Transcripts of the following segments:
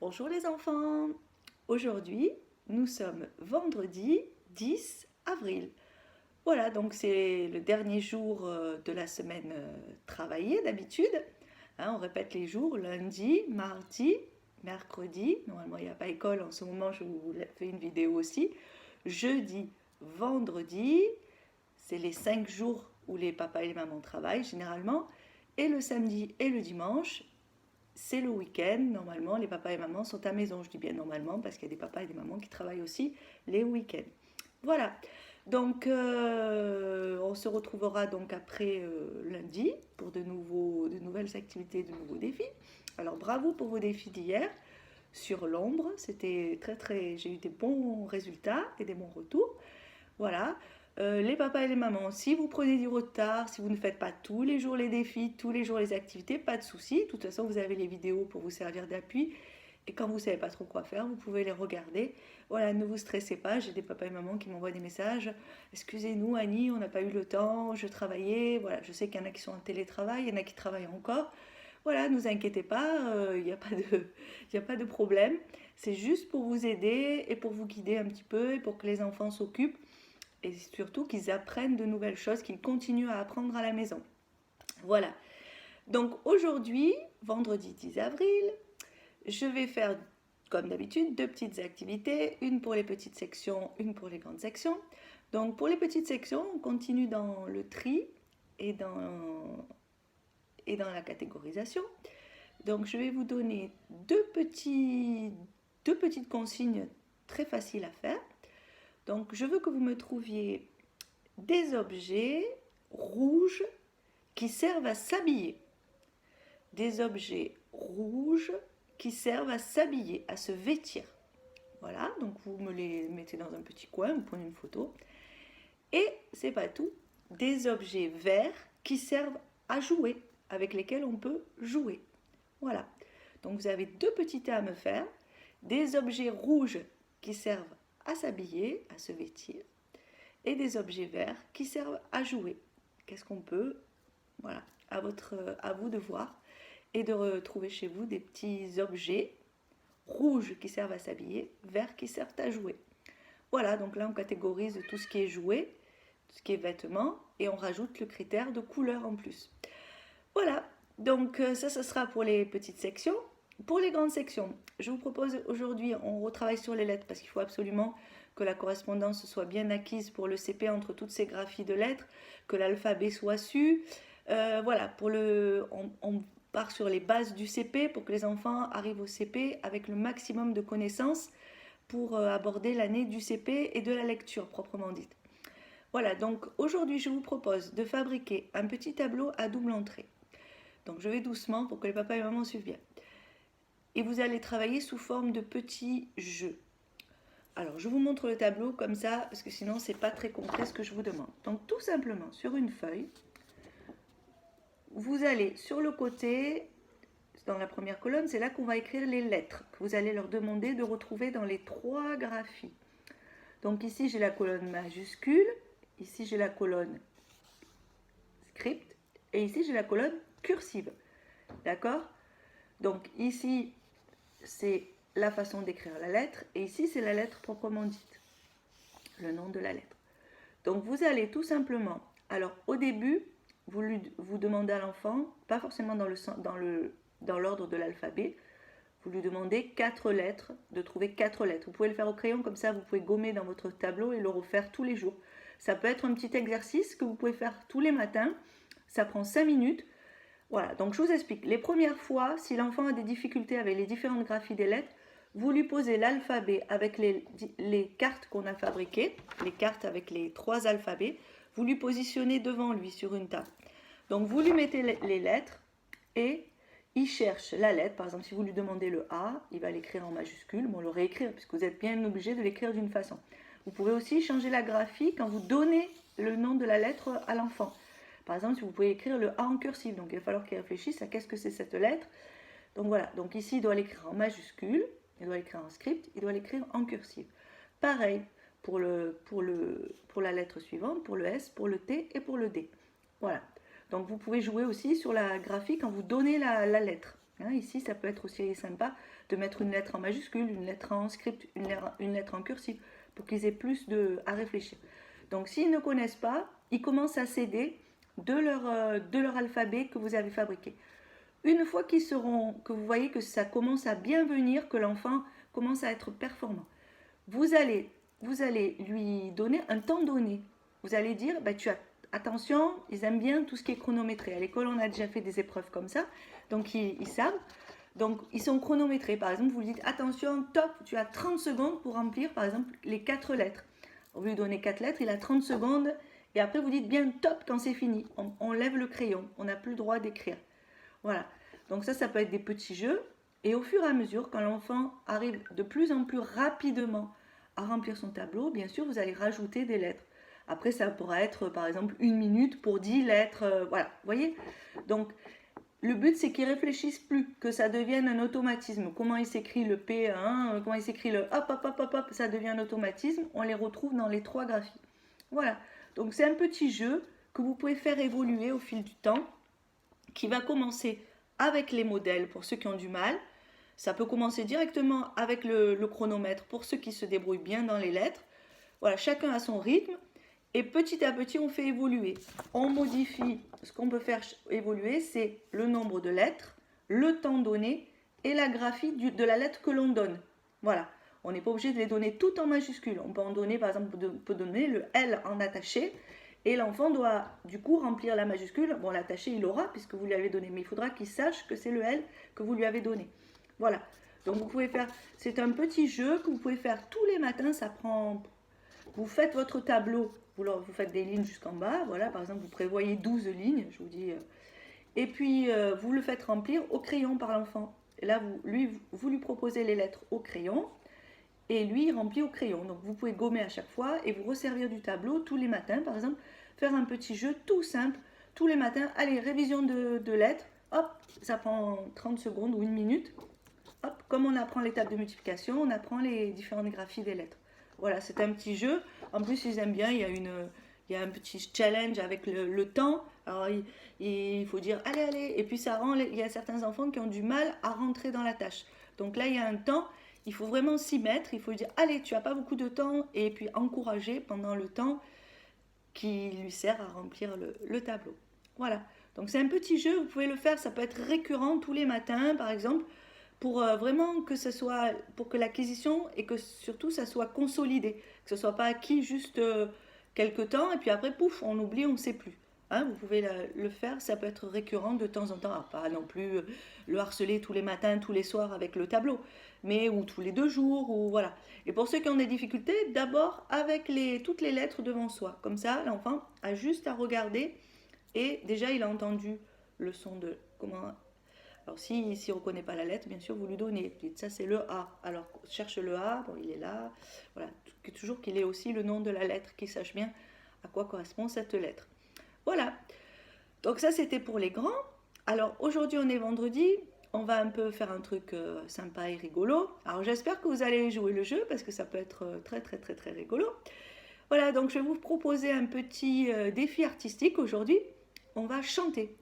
Bonjour les enfants. Aujourd'hui, nous sommes vendredi 10 avril. Voilà, donc c'est le dernier jour de la semaine travaillée d'habitude. Hein, on répète les jours, lundi, mardi, mercredi. Normalement, il n'y a pas école en ce moment, je vous fais une vidéo aussi. Jeudi, vendredi, c'est les 5 jours où les papas et les mamans travaillent généralement. Et le samedi et le dimanche, c'est le week-end. Normalement, les papas et mamans sont à la maison. Je dis bien normalement parce qu'il y a des papas et des mamans qui travaillent aussi les week-ends. Voilà. Donc, on se retrouvera donc après lundi pour de nouvelles activités, de nouveaux défis. Alors, bravo pour vos défis d'hier sur l'ombre. C'était j'ai eu des bons résultats et des bons retours. Voilà. Les papas et les mamans, si vous prenez du retard, si vous ne faites pas tous les jours les défis, tous les jours les activités, pas de souci. De toute façon, vous avez les vidéos pour vous servir d'appui. Et quand vous ne savez pas trop quoi faire, vous pouvez les regarder. Voilà, ne vous stressez pas. J'ai des papas et mamans qui m'envoient des messages. Excusez-nous, Annie, on n'a pas eu le temps, je travaillais. Voilà, je sais qu'il y en a qui sont en télétravail, il y en a qui travaillent encore. Voilà, ne vous inquiétez pas, il n'y a pas de problème. C'est juste pour vous aider et pour vous guider un petit peu et pour que les enfants s'occupent et surtout qu'ils apprennent de nouvelles choses, qu'ils continuent à apprendre à la maison. Voilà. Donc aujourd'hui, vendredi 10 avril, je vais faire comme d'habitude deux petites activités, une pour les petites sections, une pour les grandes sections. Donc pour les petites sections, on continue dans le tri et dans la catégorisation. Donc je vais vous donner deux petites consignes très faciles à faire. Donc je veux que vous me trouviez des objets rouges qui servent à s'habiller. Des objets rouges qui servent à s'habiller, à se vêtir. Voilà, donc vous me les mettez dans un petit coin, vous prenez une photo. Et c'est pas tout, des objets verts qui servent à jouer, avec lesquels on peut jouer. Voilà, donc vous avez deux petits tas à me faire. Des objets rouges qui servent à s'habiller, à se vêtir, et des objets verts qui servent à jouer. Qu'est-ce qu'on peut? Voilà, à vous de voir et de retrouver chez vous des petits objets rouges qui servent à s'habiller, verts qui servent à jouer. Voilà, donc là on catégorise tout ce qui est jouet, tout ce qui est vêtements, et on rajoute le critère de couleur en plus. Voilà, donc ça, ce sera pour les petites sections. Pour les grandes sections, je vous propose aujourd'hui, on retravaille sur les lettres parce qu'il faut absolument que la correspondance soit bien acquise pour le CP entre toutes ces graphies de lettres, que l'alphabet soit su. Voilà, on part sur les bases du CP pour que les enfants arrivent au CP avec le maximum de connaissances pour aborder l'année du CP et de la lecture proprement dite. Voilà, donc aujourd'hui je vous propose de fabriquer un petit tableau à double entrée. Donc je vais doucement pour que les papas et mamans suivent bien. Et vous allez travailler sous forme de petits jeux. Alors je vous montre le tableau comme ça, parce que sinon c'est pas très concret ce que je vous demande. Donc tout simplement sur une feuille, vous allez sur le côté, dans la première colonne, c'est là qu'on va écrire les lettres que vous allez leur demander de retrouver dans les trois graphies. Donc ici j'ai la colonne majuscule, ici j'ai la colonne script et ici j'ai la colonne cursive. D'accord? Donc ici c'est la façon d'écrire la lettre et ici c'est la lettre proprement dite, le nom de la lettre. Donc vous allez tout simplement, alors au début vous demandez à l'enfant, pas forcément dans l'ordre de l'alphabet, vous lui demandez 4 lettres, de trouver 4 lettres. Vous pouvez le faire au crayon, comme ça vous pouvez gommer dans votre tableau et le refaire tous les jours. Ça peut être un petit exercice que vous pouvez faire tous les matins, ça prend 5 minutes. Voilà, donc je vous explique. Les premières fois, si l'enfant a des difficultés avec les différentes graphies des lettres, vous lui posez l'alphabet avec les cartes qu'on a fabriquées, les cartes avec les 3 alphabets, vous lui positionnez devant lui sur une table. Donc vous lui mettez les lettres et il cherche la lettre. Par exemple, si vous lui demandez le A, il va l'écrire en majuscule. Bon, le réécrire, puisque vous êtes bien obligé de l'écrire d'une façon. Vous pouvez aussi changer la graphie quand vous donnez le nom de la lettre à l'enfant. Par exemple, si vous pouvez écrire le A en cursive, donc il va falloir qu'il réfléchisse à qu'est-ce que c'est cette lettre. Donc voilà, donc ici il doit l'écrire en majuscule, il doit l'écrire en script, il doit l'écrire en cursive. Pareil pour la lettre suivante, pour le S, pour le T et pour le D. Voilà. Donc vous pouvez jouer aussi sur la graphie quand vous donnez la lettre. Hein, ici, ça peut être aussi sympa de mettre une lettre en majuscule, une lettre en script, une lettre en cursive, pour qu'ils aient plus à réfléchir. Donc s'ils ne connaissent pas, ils commencent à s'aider de leur alphabet que vous avez fabriqué. Une fois que vous voyez que ça commence à bien venir, que l'enfant commence à être performant, vous allez lui donner un temps donné. Vous allez dire, attention, ils aiment bien tout ce qui est chronométré. À l'école, on a déjà fait des épreuves comme ça, donc ils savent. Donc, ils sont chronométrés. Par exemple, vous lui dites, attention, top, tu as 30 secondes pour remplir, par exemple, les 4 lettres. Vous lui donnez 4 lettres, il a 30 secondes, et après, vous dites bien top quand c'est fini. On lève le crayon, on n'a plus le droit d'écrire. Voilà. Donc ça peut être des petits jeux. Et au fur et à mesure, quand l'enfant arrive de plus en plus rapidement à remplir son tableau, bien sûr, vous allez rajouter des lettres. Après, ça pourra être, par exemple, 1 minute pour 10 lettres. Voilà, vous voyez. Donc, le but, c'est qu'ils ne réfléchissent plus, que ça devienne un automatisme. Comment il s'écrit le P1, comment il s'écrit le hop, hop, hop, hop, hop, ça devient un automatisme. On les retrouve dans les 3 graphies. Voilà. Donc, c'est un petit jeu que vous pouvez faire évoluer au fil du temps, qui va commencer avec les modèles pour ceux qui ont du mal. Ça peut commencer directement avec le chronomètre pour ceux qui se débrouillent bien dans les lettres. Voilà, chacun a son rythme. Et petit à petit, on fait évoluer. On modifie. Ce qu'on peut faire évoluer, c'est le nombre de lettres, le temps donné et la graphie de la lettre que l'on donne. Voilà. On n'est pas obligé de les donner toutes en majuscules. On peut en donner, par exemple, on peut donner le L en attaché. Et l'enfant doit, du coup, remplir la majuscule. Bon, l'attaché, il aura, puisque vous lui avez donné. Mais il faudra qu'il sache que c'est le L que vous lui avez donné. Voilà. Donc, vous pouvez faire... C'est un petit jeu que vous pouvez faire tous les matins. Ça prend... Vous faites votre tableau. Vous faites des lignes jusqu'en bas. Voilà, par exemple, vous prévoyez 12 lignes, je vous dis. Et puis, vous le faites remplir au crayon par l'enfant. Et là, vous lui proposez les lettres au crayon. Et lui, il remplit au crayon. Donc, vous pouvez gommer à chaque fois et vous resservir du tableau tous les matins. Par exemple, faire un petit jeu tout simple. Tous les matins, allez, révision de lettres. Hop, ça prend 30 secondes ou 1 minute. Hop, comme on apprend l'étape de multiplication, on apprend les différentes graphies des lettres. Voilà, c'est un petit jeu. En plus, ils aiment bien. Il y a un petit challenge avec le temps. Alors, il faut dire allez, allez. Et puis, il y a certains enfants qui ont du mal à rentrer dans la tâche. Donc là, il y a un temps. Il faut vraiment s'y mettre. Il faut dire allez, tu n'as pas beaucoup de temps. Et puis, encourager pendant le temps qui lui sert à remplir le tableau. Voilà. Donc, c'est un petit jeu. Vous pouvez le faire. Ça peut être récurrent tous les matins, par exemple, pour vraiment que ce soit, pour que l'acquisition et que surtout ça soit consolidé, que ce soit pas acquis juste quelques temps et puis après pouf on oublie, on ne sait plus. Hein, vous pouvez le faire, ça peut être récurrent de temps en temps, alors, pas non plus le harceler tous les matins, tous les soirs avec le tableau, mais ou tous les 2 jours ou voilà. Et pour ceux qui ont des difficultés, d'abord avec toutes les lettres devant soi, comme ça l'enfant a juste à regarder et déjà il a entendu le son de comment. Alors, s'il ne reconnaît pas la lettre, bien sûr, vous lui donnez. Vous dites, ça, c'est le A. Alors, cherche le A. Bon, il est là. Voilà. Toujours qu'il ait aussi le nom de la lettre, qu'il sache bien à quoi correspond cette lettre. Voilà. Donc, ça, c'était pour les grands. Alors, aujourd'hui, on est vendredi. On va un peu faire un truc sympa et rigolo. Alors, j'espère que vous allez jouer le jeu parce que ça peut être très, très, très, très rigolo. Voilà. Donc, je vais vous proposer un petit défi artistique aujourd'hui. On va chanter.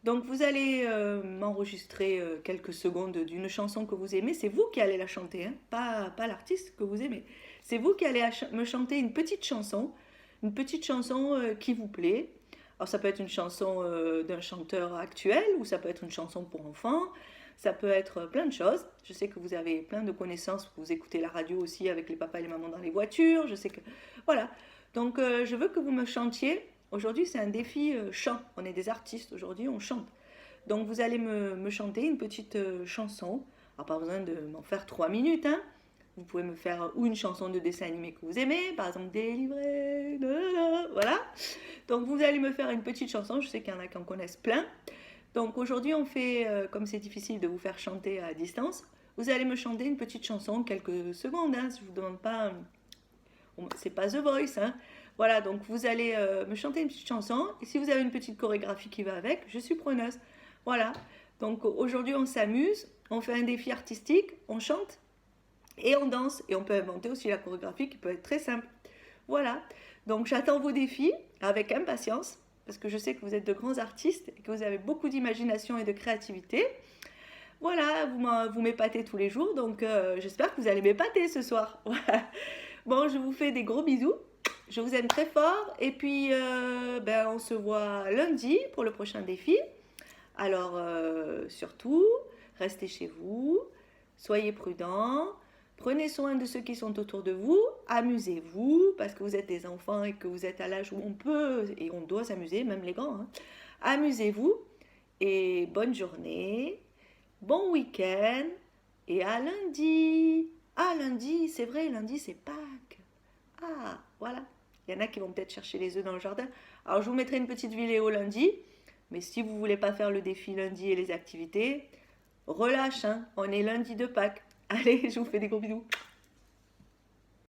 Donc vous allez m'enregistrer quelques secondes d'une chanson que vous aimez. C'est vous qui allez la chanter, hein, pas l'artiste que vous aimez. C'est vous qui allez me chanter une petite chanson qui vous plaît. Alors ça peut être une chanson d'un chanteur actuel ou ça peut être une chanson pour enfants. Ça peut être plein de choses. Je sais que vous avez plein de connaissances. Vous écoutez la radio aussi avec les papas et les mamans dans les voitures. Je sais que... Voilà. Donc je veux que vous me chantiez. Aujourd'hui, c'est un défi chant. On est des artistes aujourd'hui, on chante. Donc, vous allez me chanter une petite chanson. Alors, pas besoin de m'en faire 3 minutes. Hein. Vous pouvez me faire ou une chanson de dessin animé que vous aimez, par exemple Délivré. Voilà. Donc, vous allez me faire une petite chanson. Je sais qu'il y en a qui en connaissent plein. Donc, aujourd'hui, on fait, comme c'est difficile de vous faire chanter à distance, vous allez me chanter une petite chanson, quelques secondes. Hein, je ne vous demande pas. C'est pas The Voice. Hein. Voilà, donc vous allez me chanter une petite chanson. Et si vous avez une petite chorégraphie qui va avec, je suis preneuse. Voilà, donc aujourd'hui on s'amuse, on fait un défi artistique, on chante et on danse. Et on peut inventer aussi la chorégraphie qui peut être très simple. Voilà, donc j'attends vos défis avec impatience, parce que je sais que vous êtes de grands artistes et que vous avez beaucoup d'imagination et de créativité. Voilà, vous m'épatez tous les jours, donc j'espère que vous allez m'épater ce soir. Voilà. Bon, je vous fais des gros bisous. Je vous aime très fort. Et puis, on se voit lundi pour le prochain défi. Alors, surtout, restez chez vous, soyez prudents, prenez soin de ceux qui sont autour de vous, amusez-vous, parce que vous êtes des enfants et que vous êtes à l'âge où on peut et on doit s'amuser, même les grands, hein. Amusez-vous et bonne journée, bon week-end et à lundi. Ah, lundi, c'est vrai, lundi c'est Pâques. Ah, voilà. Il y en a qui vont peut-être chercher les œufs dans le jardin. Alors, je vous mettrai une petite vidéo lundi. Mais si vous ne voulez pas faire le défi lundi et les activités, relâche, hein. On est lundi de Pâques. Allez, je vous fais des gros bisous.